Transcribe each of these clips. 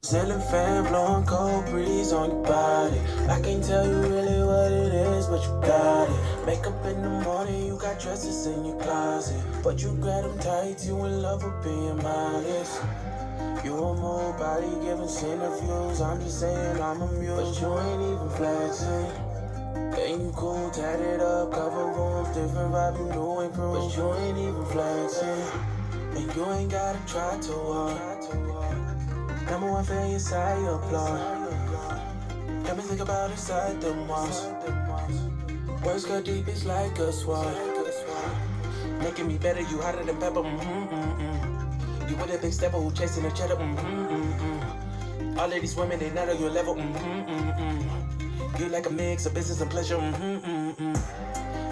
Ceiling fan blowing cold breeze on your body. I can't tell you really what it is, but you got it. Makeup in the morning, you got dresses in your closet, but you grab them tight, you in love with being modest. You a move body giving centrifuges. I'm just saying I'm amused, but you ain't even flexing. And you cool, tatted up, cover rooms, different vibe, you new improve, but you ain't even flexing. And you ain't gotta try too hard. Number one fan, your side, you applaud. Got me think about inside the walls. Words go deep, it's like a sword. Making me better, you hotter than pepper. You with a big stepper who chasing a cheddar. All of these women, they not on your level. You like a mix of business and pleasure.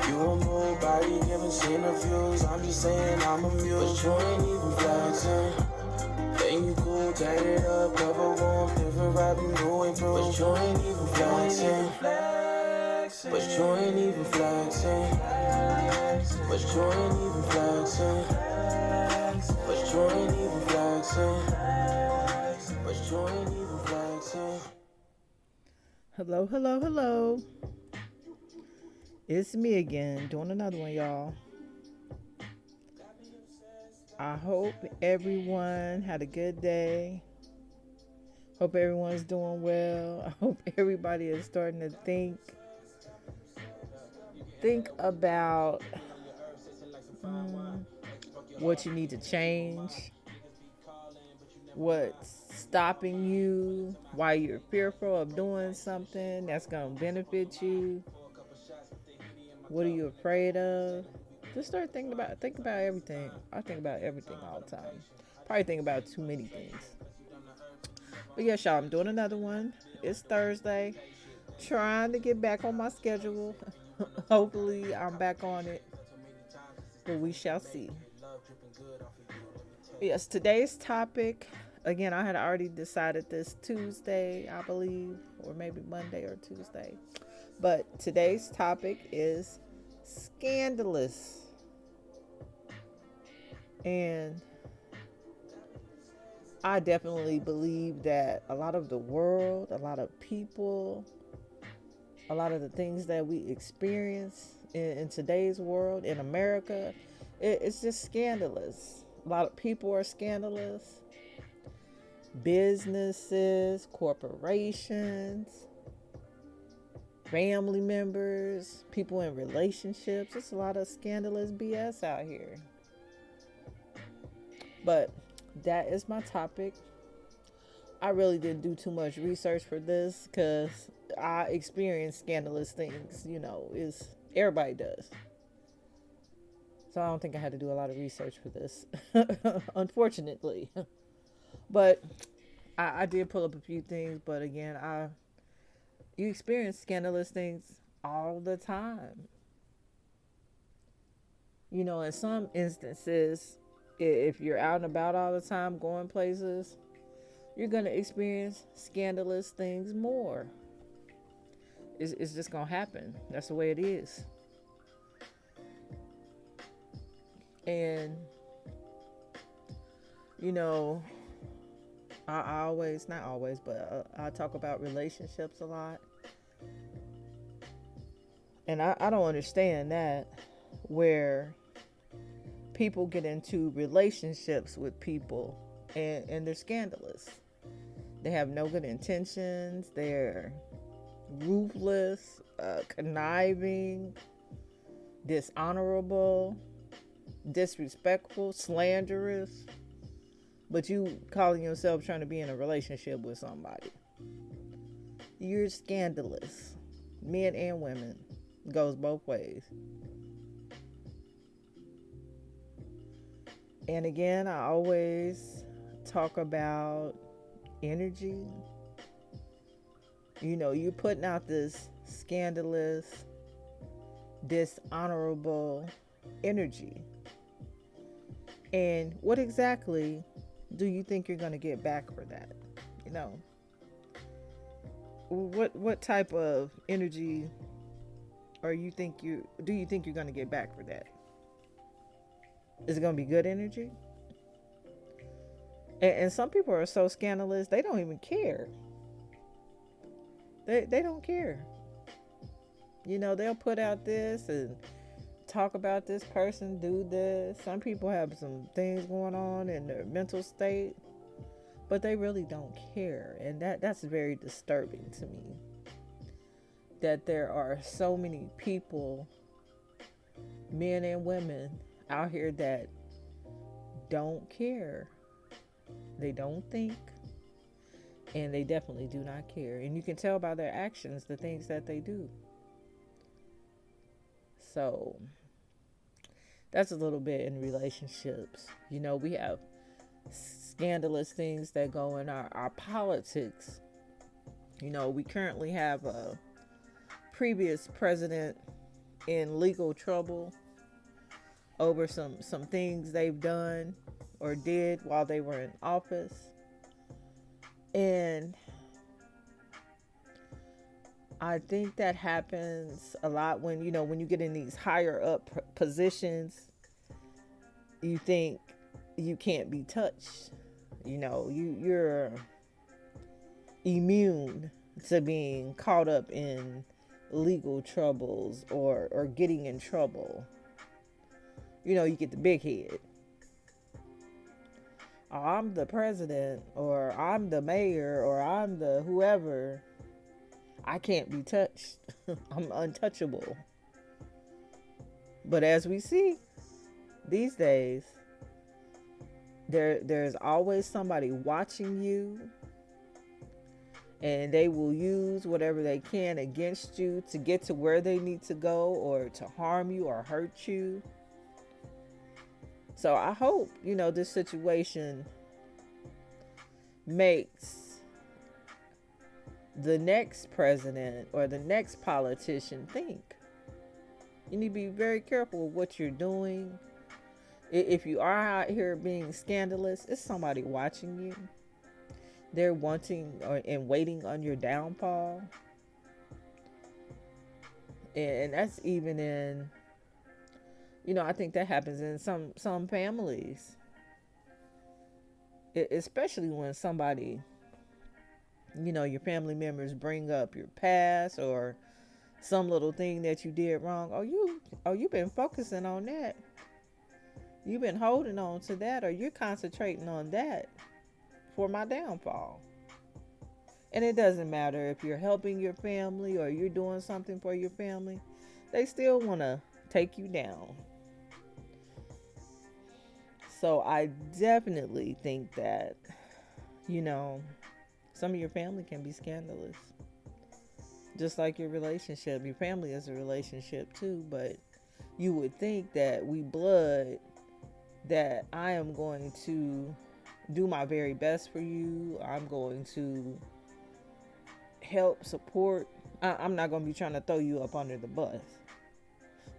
You a move body giving interviews. I'm just saying I'm amused, but you ain't even flexing. And you cool, tatted up, cover warm, different vibe, you new improve, but you ain't even flexing. But you ain't even flexing. But you ain't even flexing. But you ain't even flexing. But you ain't even flexing. Hello, hello, hello. It's me again, doing another one, y'all. I hope everyone had a good day. Hope everyone's doing well. I hope everybody is starting to think about what you need to change, what's stopping you, why you're fearful of doing something that's going to benefit you. What are you afraid of? Just start think about everything. I think about everything all the time. Probably think about too many things. But yes, y'all, I'm doing another one. It's Thursday. Trying to get back on my schedule. Hopefully I'm back on it. But we shall see. Yes, today's topic. Again, I had already decided this Tuesday, I believe, or maybe Monday or Tuesday. But today's topic is scandalous. And I definitely believe that a lot of the world, a lot of people, a lot of the things that we experience in today's world, in America, it's just scandalous. A lot of people are scandalous. Businesses, corporations, family members, people in relationships. It's a lot of scandalous BS out here. But that is my topic. I really didn't do too much research for this because I experienced scandalous things, is everybody does. So I don't think I had to do a lot of research for this, unfortunately. But I did pull up a few things, but again, you experience scandalous things all the time. In some instances, if you're out and about all the time, going places, you're going to experience scandalous things more. It's just going to happen. That's the way it is. And, I always, not always, but I talk about relationships a lot. And I don't understand that, where people get into relationships with people and they're scandalous. They have no good intentions. They're ruthless, conniving, dishonorable, disrespectful, slanderous. But you calling yourself trying to be in a relationship with somebody. You're scandalous. Men and women. Goes both ways. And again, I always talk about energy. You're putting out this scandalous, dishonorable energy. And what exactly do you think you're going to get back for that? What type of energy do you think you're going to get back for that? Is it going to be good energy? And some people are so scandalous, they don't even care. They don't care. They'll put out this and talk about this person, do this. Some people have some things going on in their mental state, but they really don't care. And that's very disturbing to me. That there are so many people, men and women, out here that don't care. They don't think, and they definitely do not care. And you can tell by their actions the things that they do. So that's a little bit in relationships. We have scandalous things that go in our politics. We currently have a previous president in legal trouble over some things they've done or did while they were in office. And I think that happens a lot when you get in these higher up positions. You think you can't be touched. You're immune to being caught up in legal troubles or getting in trouble. You get the big head. Oh, I'm the president, or I'm the mayor, or I'm the whoever. I can't be touched. I'm untouchable. But as we see these days, there's always somebody watching you, and they will use whatever they can against you to get to where they need to go, or to harm you or hurt you. So I hope, this situation makes the next president or the next politician think. You need to be very careful with what you're doing. If you are out here being scandalous, it's somebody watching you. They're wanting and waiting on your downfall. And that's even in, I think that happens in some families. Especially when somebody, your family members bring up your past or some little thing that you did wrong. You've been focusing on that. You've been holding on to that, or you're concentrating on that for my downfall. And it doesn't matter if you're helping your family or you're doing something for your family. They still want to take you down. So I definitely think that, some of your family can be scandalous. Just like your relationship. Your family is a relationship too, but you would think that we blood, that I am going to do my very best for you. I'm going to help, support. I'm not going to be trying to throw you up under the bus.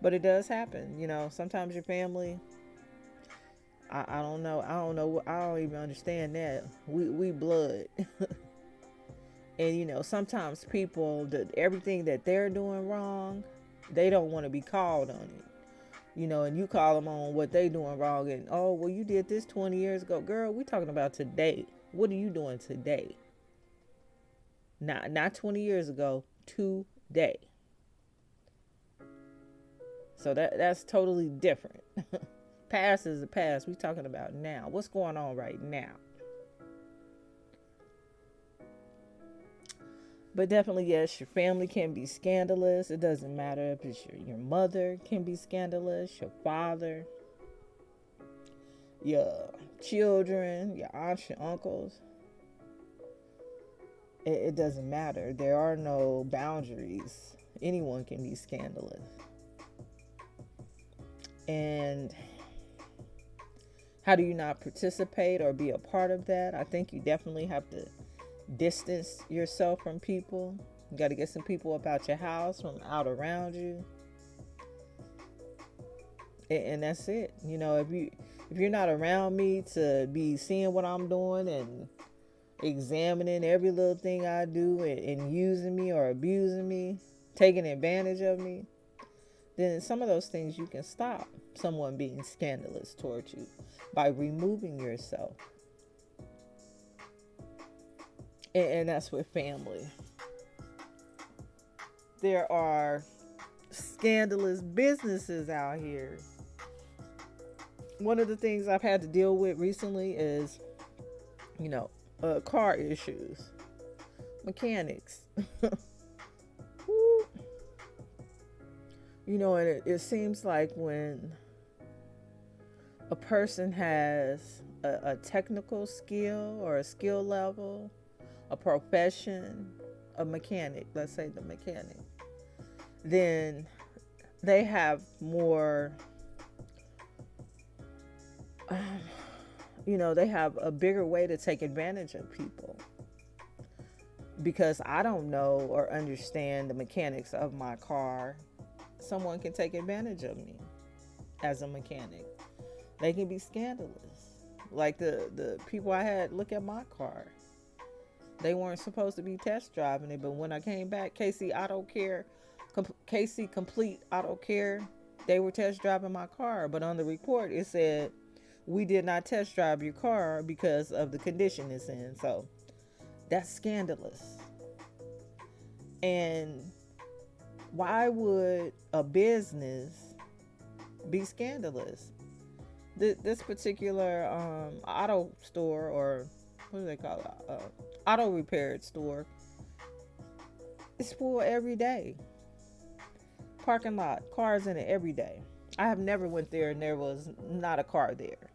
But it does happen. Sometimes your family, I don't know. I don't even understand that. We blood. And sometimes people, everything that they're doing wrong, they don't want to be called on it. And you call them on what they doing wrong, and oh, well, you did this 20 years ago. Girl, we talking about today. What are you doing today? Not 20 years ago, today. So that's totally different. Past is the past. We talking about now. What's going on right now? But definitely, yes, your family can be scandalous. It doesn't matter if it's your mother can be scandalous, your father, your children, your aunts, your uncles. It doesn't matter. There are no boundaries. Anyone can be scandalous. And how do you not participate or be a part of that? I think you definitely have to distance yourself from people. You got to get some people up out your house, from out around you, and that's it. If you're not around me to be seeing what I'm doing and examining every little thing I do, and using me or abusing me, taking advantage of me, then some of those things you can stop someone being scandalous towards you by removing yourself. And that's with family. There are scandalous businesses out here. One of the things I've had to deal with recently is, car issues, mechanics. And it seems like when a person has a technical skill or a skill level, a profession, a mechanic, let's say the mechanic, then they have more, they have a bigger way to take advantage of people. Because I don't know or understand the mechanics of my car, someone can take advantage of me as a mechanic. They can be scandalous. Like the people I had look at my car. They weren't supposed to be test driving it, but when I came back, KC Complete Auto Care, they were test driving my car. But on the report, it said, we did not test drive your car because of the condition it's in. So that's scandalous. And why would a business be scandalous? This particular auto store, or what do they call it? Auto repair store, it's full every day. Parking lot, cars in it every day. I have never went there and there was not a car there.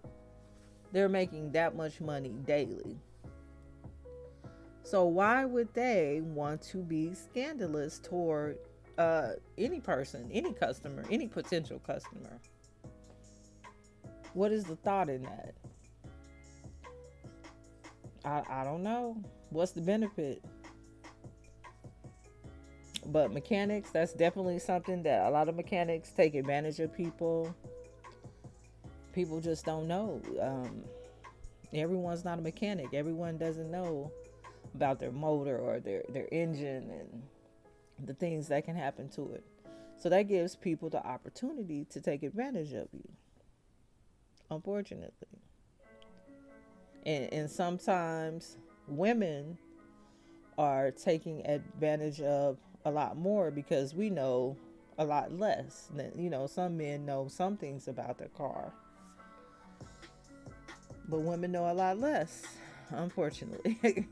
They're making that much money daily. So why would they want to be scandalous toward any person, any customer, any potential customer? What is the thought in that? I don't know. What's the benefit? But mechanics, that's definitely something that a lot of mechanics take advantage of people. People just don't know. Everyone's not a mechanic. Everyone doesn't know about their motor or their engine and the things that can happen to it. So that gives people the opportunity to take advantage of you, unfortunately. And sometimes women are taking advantage of a lot more because we know a lot less. Some men know some things about their car, but women know a lot less, unfortunately.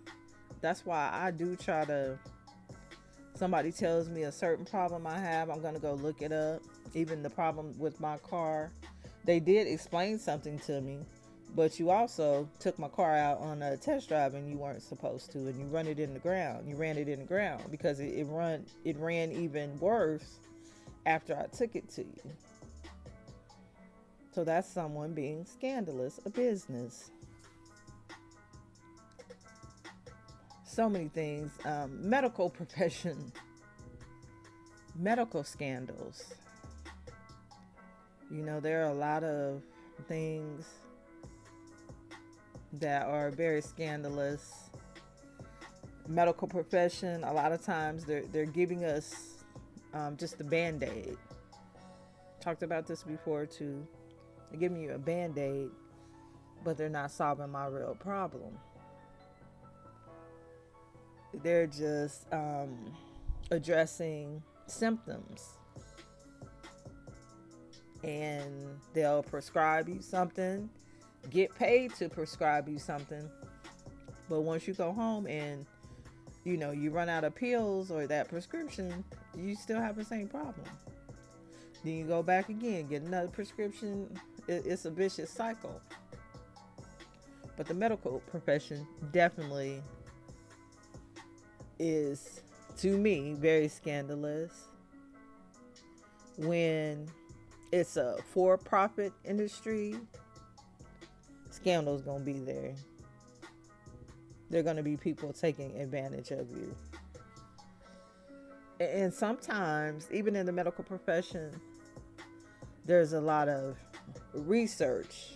That's why I do try to, somebody tells me a certain problem I have, I'm going to go look it up. Even the problem with my car, they did explain something to me, but you also took my car out on a test drive and you weren't supposed to, and you ran it in the ground. You ran it in the ground because it ran even worse after I took it to you. So that's someone being scandalous, a business. So many things. Medical profession, medical scandals. There are a lot of things that are very scandalous. Medical profession, a lot of times they're giving us just a band-aid. Talked about this before too. They're giving you a band-aid, but they're not solving my real problem. They're just addressing symptoms, and they'll prescribe you something, get paid to prescribe you something, but once you go home and you run out of pills or that prescription, you still have the same problem. Then you go back again, get another prescription. It's a vicious cycle. But the medical profession definitely is, to me, very scandalous. When it's a for-profit industry, scandal's gonna be there. There are gonna be people taking advantage of you. And sometimes, even in the medical profession, there's a lot of research,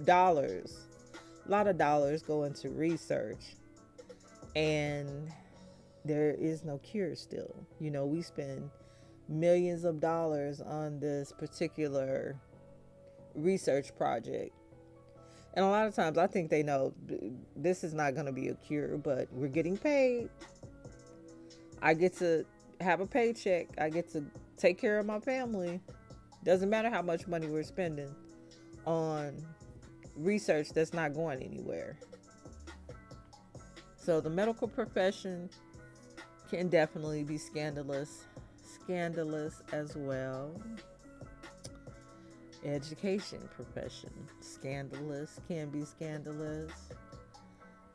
dollars. A lot of dollars go into research. And there is no cure still. We spend millions of dollars on this particular research project. And a lot of times I think they know this is not going to be a cure, but we're getting paid. I get to have a paycheck. I get to take care of my family. Doesn't matter how much money we're spending on research that's not going anywhere. So the medical profession can definitely be scandalous. Scandalous as well. Education profession. Scandalous, can be scandalous.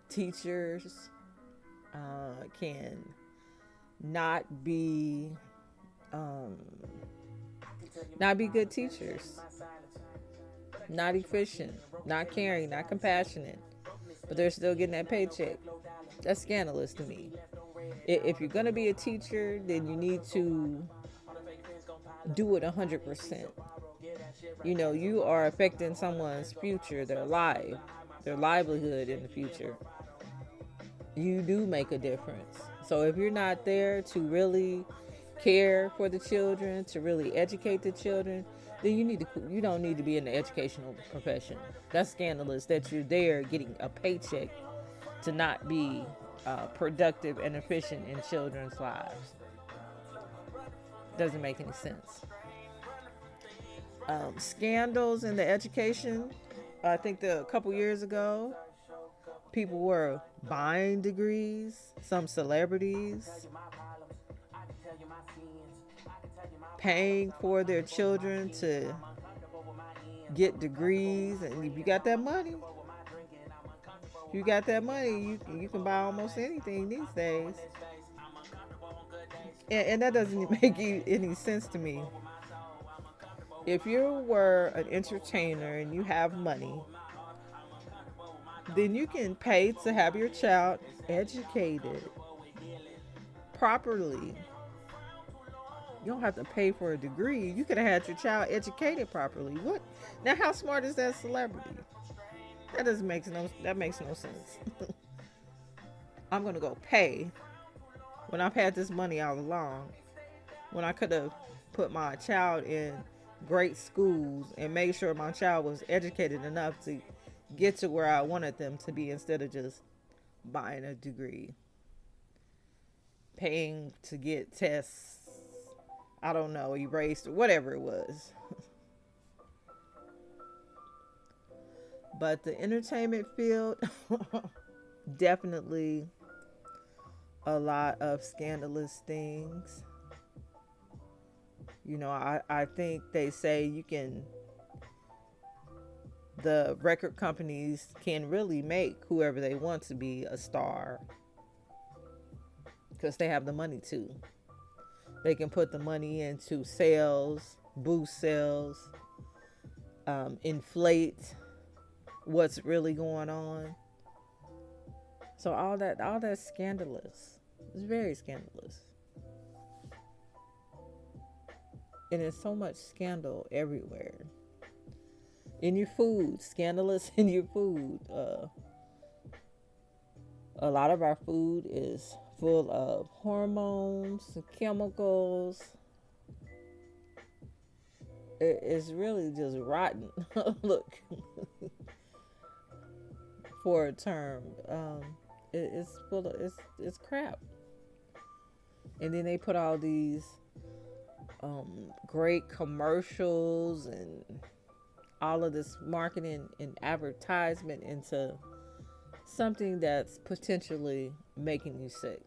Teachers can not be good teachers, not efficient, not caring, not compassionate, but they're still getting that paycheck. That's scandalous to me. If you're going to be a teacher, then you need to do it 100%. You know, you are affecting someone's future, their life, their livelihood in the future. You do make a difference. So if you're not there to really care for the children, to really educate the children, then you don't need to be in the educational profession. That's scandalous that you're there getting a paycheck to not be productive and efficient in children's lives. Doesn't make any sense. Scandals in the education. I think a couple years ago, people were buying degrees. Some celebrities paying for their children to get degrees, and if you got that money, you can buy almost anything these days. And that doesn't make any sense to me. If you were an entertainer and you have money, then you can pay to have your child educated properly. You don't have to pay for a degree. You could have had your child educated properly. What? Now, how smart is that celebrity? That makes no sense. I'm gonna go pay when I've had this money all along. When I could have put my child in great schools and made sure my child was educated enough to get to where I wanted them to be, instead of just buying a degree, paying to get tests, I don't know, erased or whatever it was. But the entertainment field, definitely a lot of scandalous things. You know, I think they say the record companies can really make whoever they want to be a star because they have the money to. They can put the money into sales, boost sales, inflate what's really going on. So all that's scandalous. It's very scandalous. And there's so much scandal everywhere. In your food, scandalous in your food. A lot of our food is full of hormones, chemicals. It's really just rotten. Look, for a term, it's full of it's crap. And then they put all these great commercials and all of this marketing and advertisement into something that's potentially making you sick.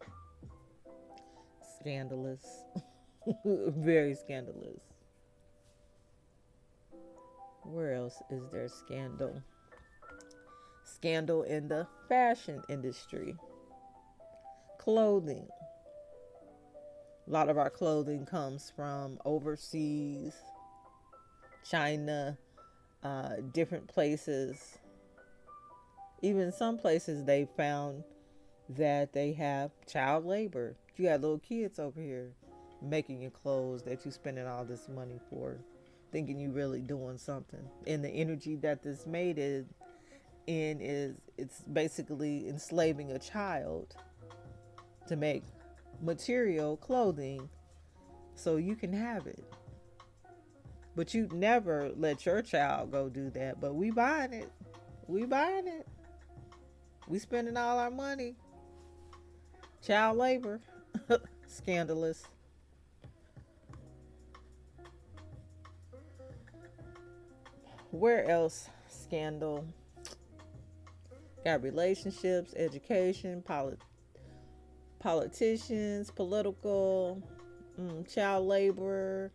Scandalous. Very scandalous. Where else is there scandal? Scandal in the fashion industry. Clothing. A lot of our clothing comes from overseas, China, different places. Even some places they found that they have child labor. You got little kids over here making your clothes that you spending all this money for, thinking you really doing something. And the energy that this made is it's basically enslaving a child to make material clothing so you can have it. But you never let your child go do that. But we buying it. We buying it. We spending all our money. Child labor. Scandalous. Where else? Scandal. Got relationships, education, politicians, political, child labor.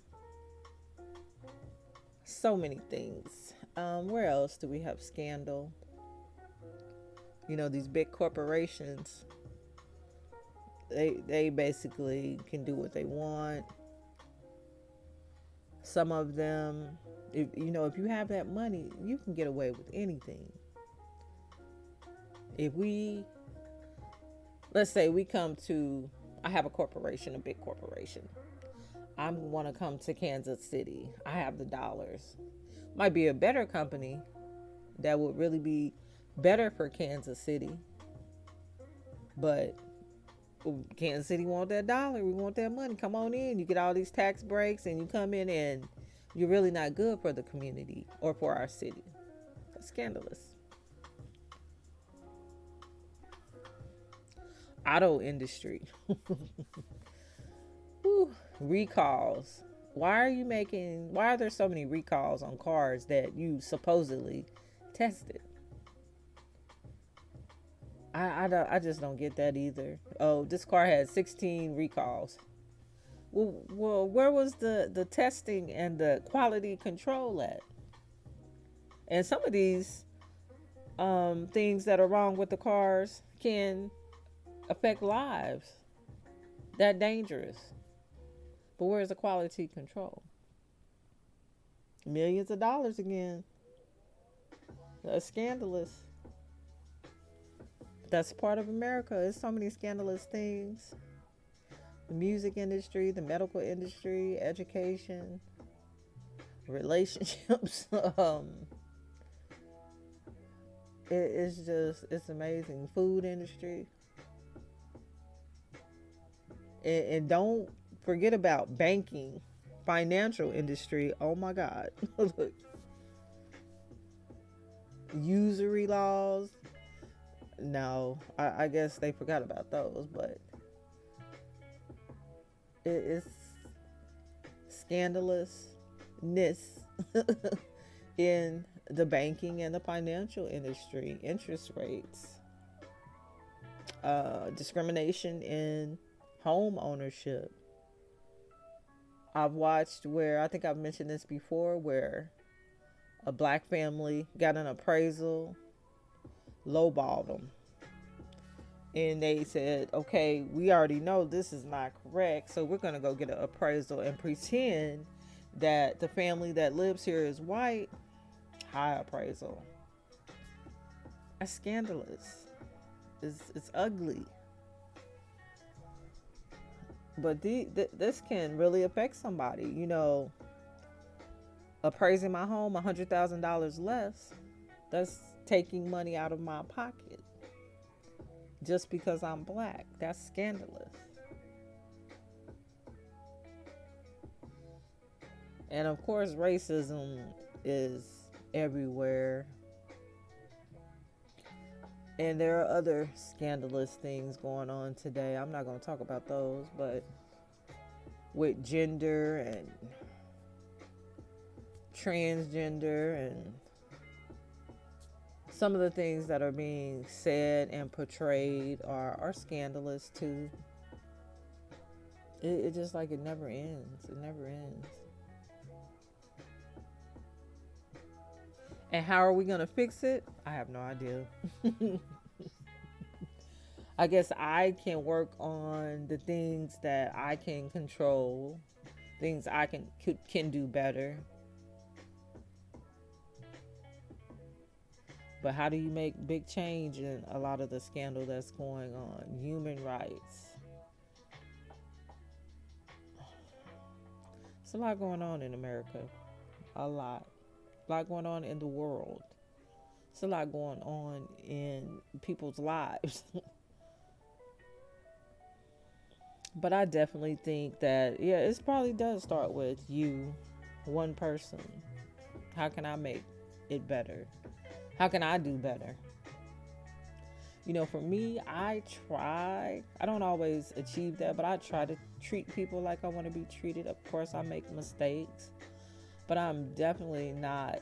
So many things. Where else do we have scandal? You know, these big corporations. They basically can do what they want. Some of them, if you have that money, you can get away with anything. Let's say we come to, I have a corporation, a big corporation. I want to come to Kansas City. I have the dollars. Might be a better company that would really be better for Kansas City. But Kansas City want that dollar. We want that money. Come on in. You get all these tax breaks and you come in and you're really not good for the community or for our city. That's scandalous. Auto industry. Recalls. Why are there so many recalls on cars that you supposedly tested? I just don't get that either. Oh, this car had 16 recalls. Well, where was the testing and the quality control at? And some of these things that are wrong with the cars can affect lives. That dangerous. But where's the quality control? Millions of dollars again. That's scandalous. That's part of America. There's so many scandalous things. The music industry, the medical industry, education, relationships. It's amazing. Food industry. And don't forget about banking, financial industry. Oh my God. Look. Usury laws. No, I guess they forgot about those, but it's scandalousness in the banking and the financial industry. Interest rates, discrimination in home ownership. I've watched where, I think I've mentioned this before, where a black family got an appraisal, lowballed them. And they said, okay, we already know this is not correct, so we're going to go get an appraisal and pretend that the family that lives here is white. High appraisal. That's scandalous. It's ugly. But this can really affect somebody. You know, appraising my home $100,000 less, that's taking money out of my pocket just because I'm black. That's scandalous. And of course, racism is everywhere. And there are other scandalous things going on today. I'm not going to talk about those, but with gender and transgender and some of the things that are being said and portrayed are scandalous too. It just like it never ends. It never ends. And how are we going to fix it? I have no idea. I guess I can work on the things that I can control, things I can do better. But how do you make big change in a lot of the scandal that's going on? Human rights. There's a lot going on in America. A lot. A lot going on in the world. There's a lot going on in people's lives. But I definitely think that, yeah, it probably does start with you, one person. How can I make it better? How can I do better? For me, I don't always achieve that, but I try to treat people like I want to be treated. Of course, I make mistakes, but I'm definitely not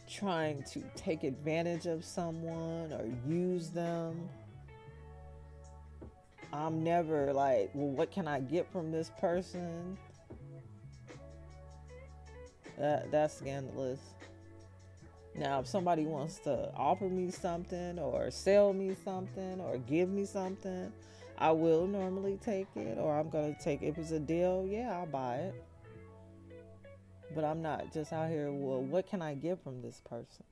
trying to take advantage of someone or use them. I'm never like, well, what can I get from this person? That's scandalous. Now, if somebody wants to offer me something or sell me something or give me something, I will normally take it, or I'm going to take it. If it's a deal, yeah, I'll buy it. But I'm not just out here, well, what can I get from this person?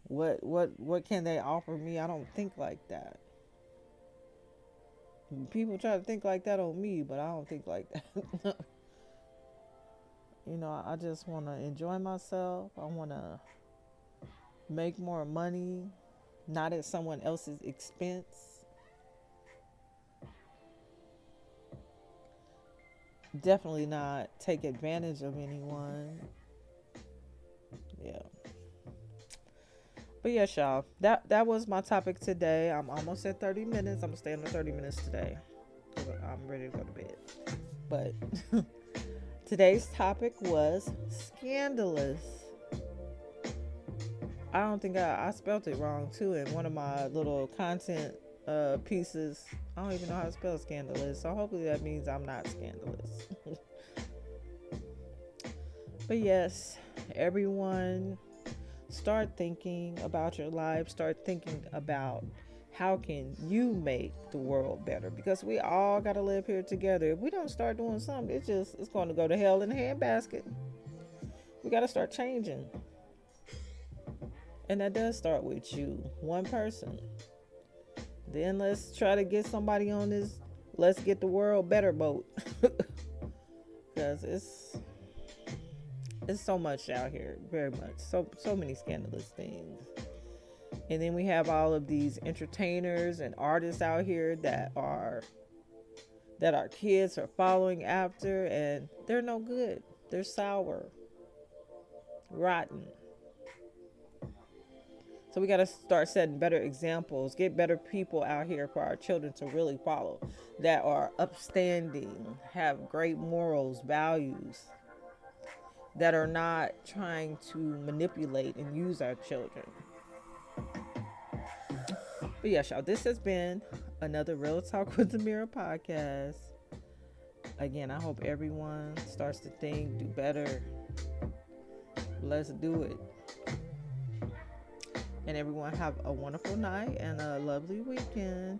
What can they offer me? I don't think like that. People try to think like that on me, but I don't think like that. I just want to enjoy myself. I want to make more money, not at someone else's expense. Definitely not take advantage of anyone. Yeah. But yes, y'all. That was my topic today. I'm almost at 30 minutes. I'm gonna stay under 30 minutes today. I'm ready to go to bed. But today's topic was scandalous. I don't think I spelled it wrong too in one of my little content pieces. I don't even know how to spell scandalous, so hopefully that means I'm not scandalous. But yes, everyone, start thinking about your life. Start thinking about how can you make the world better, because we all got to live here together. If we don't start doing something, it's going to go to hell in a handbasket. We got to start changing. And that does start with you, one person. Then let's try to get somebody on this let's get the world better boat. Because it's so much out here, very much. So many scandalous things. And then we have all of these entertainers and artists out here that our kids are following after, and they're no good. They're sour, rotten. So we got to start setting better examples, get better people out here for our children to really follow, that are upstanding, have great morals, values, that are not trying to manipulate and use our children. But yes, y'all, this has been another Real Talk with Amiri podcast. Again, I hope everyone starts to think, do better. Let's do it. And everyone have a wonderful night and a lovely weekend.